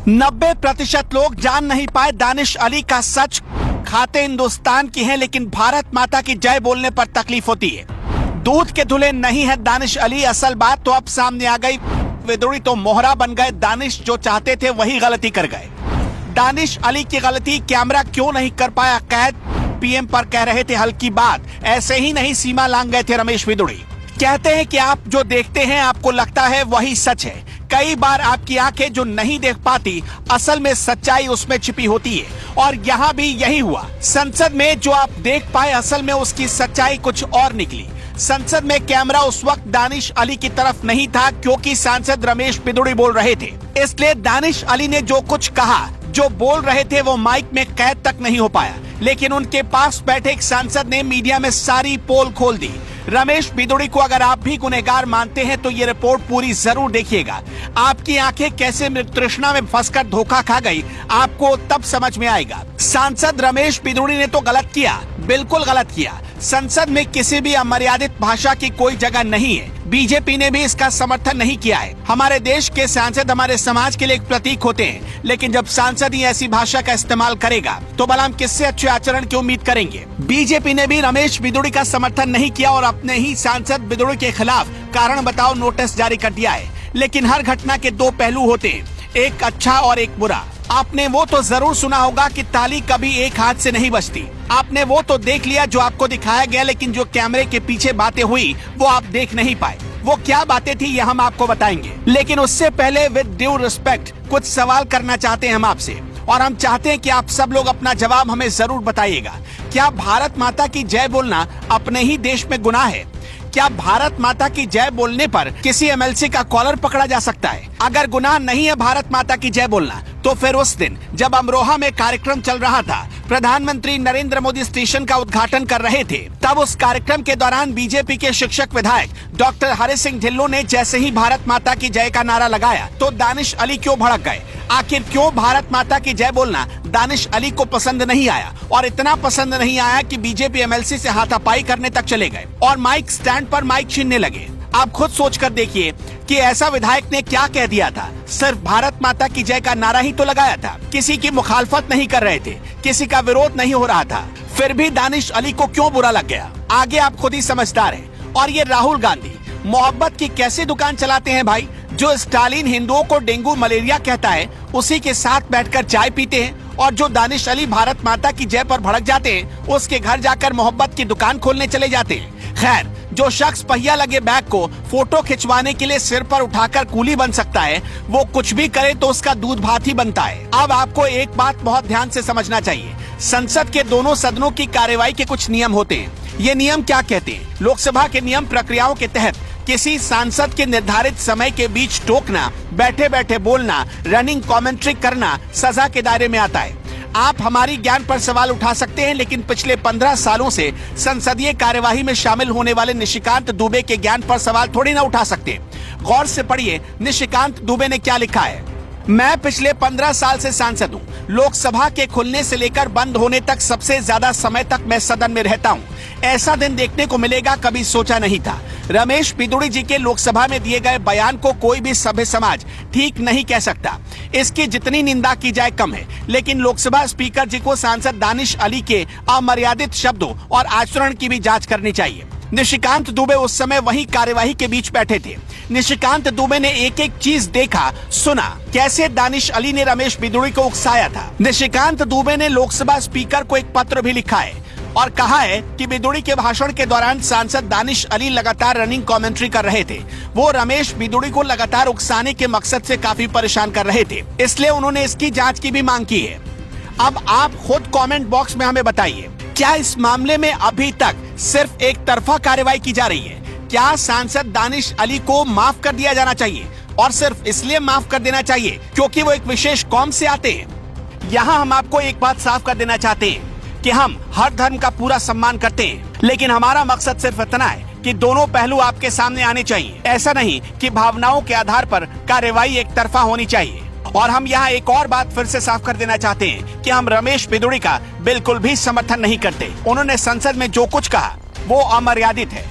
90% लोग जान नहीं पाए दानिश अली का सच। खाते हिंदुस्तान की हैं लेकिन भारत माता की जय बोलने पर तकलीफ होती है। दूध के धुले नहीं है दानिश अली, असल बात तो अब सामने आ गई। विद्रोही तो मोहरा बन गए, दानिश जो चाहते थे वही गलती कर गए। दानिश अली की गलती, कैमरा क्यों नहीं कर पाया कैद। पीएम पर कह रहे थे हल्की बात, ऐसे ही नहीं सीमा लांघ गए थे रमेश विदुड़ी। कहते हैं कि आप जो देखते हैं आपको लगता है वही सच है। कई बार आपकी आंखें जो नहीं देख पाती असल में सच्चाई उसमें छिपी होती है, और यहाँ भी यही हुआ। संसद में जो आप देख पाए असल में उसकी सच्चाई कुछ और निकली। संसद में कैमरा उस वक्त दानिश अली की तरफ नहीं था क्योंकि सांसद रमेश विदुड़ी बोल रहे थे, इसलिए दानिश अली ने जो कुछ कहा, जो बोल रहे थे वो माइक में कैद तक नहीं हो पाया। लेकिन उनके पास बैठे एक सांसद ने मीडिया में सारी पोल खोल दी। रमेश विदुड़ी को अगर आप भी गुनहगार मानते हैं तो ये रिपोर्ट पूरी जरूर देखिएगा। आपकी आंखें कैसे मृत तृष्णा में फंसकर धोखा खा गई आपको तब समझ में आएगा। सांसद रमेश विदुड़ी ने तो गलत किया, बिल्कुल गलत किया। संसद में किसी भी अमर्यादित भाषा की कोई जगह नहीं है। बीजेपी ने भी इसका समर्थन नहीं किया है। हमारे देश के सांसद हमारे समाज के लिए एक प्रतीक होते हैं, लेकिन जब सांसद ही ऐसी भाषा का इस्तेमाल करेगा तो भला हम किससे अच्छे आचरण की उम्मीद करेंगे। बीजेपी ने भी रमेश विदुड़ी का समर्थन नहीं किया और अपने ही सांसद विदुड़ी के खिलाफ कारण बताओ नोटिस जारी कर दिया है। लेकिन हर घटना के दो पहलू होते हैं, एक अच्छा और एक बुरा। आपने वो तो जरूर सुना होगा कि ताली कभी एक हाथ से नहीं बजती। आपने वो तो देख लिया जो आपको दिखाया गया, लेकिन जो कैमरे के पीछे बातें हुई वो आप देख नहीं पाए। वो क्या बातें थी ये हम आपको बताएंगे, लेकिन उससे पहले विद ड्यू रिस्पेक्ट कुछ सवाल करना चाहते हैं हम आपसे, और हम चाहते हैं कि आप सब लोग अपना जवाब हमें जरूर बताइएगा। क्या भारत माता की जय बोलना अपने ही देश में गुनाह है? क्या भारत माता की जय बोलने पर किसी एमएलसी का कॉलर पकड़ा जा सकता है? अगर गुनाह नहीं है भारत माता की जय बोलना, तो फिर उस दिन जब अमरोहा में कार्यक्रम चल रहा था, प्रधानमंत्री नरेंद्र मोदी स्टेशन का उद्घाटन कर रहे थे, तब उस कार्यक्रम के दौरान बीजेपी के शिक्षक विधायक डॉक्टर हरि सिंह ढिल्लों ने जैसे ही भारत माता की जय का नारा लगाया तो दानिश अली क्यों भड़क गए? आखिर क्यों भारत माता की जय बोलना दानिश अली को पसंद नहीं आया? और इतना पसंद नहीं आया कि बीजेपी एमएलसी से हाथापाई करने तक चले गए और माइक स्टैंड पर माइक छीनने लगे। आप खुद सोचकर देखिए कि ऐसा विधायक ने क्या कह दिया था। सिर्फ भारत माता की जय का नारा ही तो लगाया था, किसी की मुखालफत नहीं कर रहे थे, किसी का विरोध नहीं हो रहा था, फिर भी दानिश अली को क्यों बुरा लग गया? आगे आप खुद ही समझदार हैं। और ये राहुल गांधी मोहब्बत की कैसी दुकान चलाते हैं भाई? जो स्टालिन हिंदुओं को डेंगू मलेरिया कहता है उसी के साथ बैठकर चाय पीते हैं, और जो दानिश अली भारत माता की जय पर भड़क जाते हैं उसके घर जाकर मोहब्बत की दुकान खोलने चले जाते हैं। खैर, जो शख्स पहिया लगे बैग को फोटो खिंचवाने के लिए सिर पर उठाकर कूली बन सकता है, वो कुछ भी करे तो उसका दूध भात ही बनता है। अब आपको एक बात बहुत ध्यान से समझना चाहिए। संसद के दोनों सदनों की कार्यवाही के कुछ नियम होते हैं। ये नियम क्या कहते हैं? लोकसभा के नियम प्रक्रियाओं के तहत किसी सांसद के निर्धारित समय के बीच टोकना, बैठे बैठे बोलना, रनिंग कमेंट्री करना सजा के दायरे में आता है। आप हमारी ज्ञान पर सवाल उठा सकते हैं, लेकिन पिछले 15 सालों से संसदीय कार्यवाही में शामिल होने वाले निशिकांत दुबे के ज्ञान पर सवाल थोड़ी ना उठा सकते। गौर से पढ़िए निशिकांत दुबे ने क्या लिखा है। मैं पिछले 15 साल से सांसद हूँ। लोकसभा के खुलने से लेकर बंद होने तक सबसे ज्यादा समय तक मैं सदन में रहता हूँ। ऐसा दिन देखने को मिलेगा कभी सोचा नहीं था। रमेश विदुड़ी जी के लोकसभा में दिए गए बयान को कोई भी सभ्य समाज ठीक नहीं कह सकता। इसकी जितनी निंदा की जाए कम है, लेकिन लोकसभा स्पीकर जी को सांसद दानिश अली के अमर्यादित शब्दों और आचरण की भी जांच करनी चाहिए। निशिकांत दुबे उस समय वही कार्यवाही के बीच बैठे थे। निशिकांत दुबे ने एक एक चीज देखा, सुना, कैसे दानिश अली ने रमेश विदुड़ी को उकसाया था। निशिकांत दुबे ने लोकसभा स्पीकर को एक पत्र भी लिखा है और कहा है कि विदुड़ी के भाषण के दौरान सांसद दानिश अली लगातार रनिंग कमेंट्री कर रहे थे। वो रमेश विदुड़ी को लगातार उकसाने के मकसद से काफी परेशान कर रहे थे, इसलिए उन्होंने इसकी जांच की भी मांग की है। अब आप खुद कमेंट बॉक्स में हमें बताइए, क्या इस मामले में अभी तक सिर्फ एक तरफा कार्रवाई की जा रही है? क्या सांसद दानिश अली को माफ कर दिया जाना चाहिए, और सिर्फ इसलिए माफ कर देना चाहिए क्योंकि वो एक विशेष कौम से आते हैं? यहाँ हम आपको एक बात साफ कर देना चाहते हैं कि हम हर धर्म का पूरा सम्मान करते हैं, लेकिन हमारा मकसद सिर्फ इतना है कि दोनों पहलू आपके सामने आने चाहिए। ऐसा नहीं कि भावनाओं के आधार पर कार्यवाही एक तरफा होनी चाहिए। और हम यहाँ एक और बात फिर से साफ कर देना चाहते हैं कि हम रमेश विदुड़ी का बिल्कुल भी समर्थन नहीं करते। उन्होंने संसद में जो कुछ कहा वो अमर्यादित है।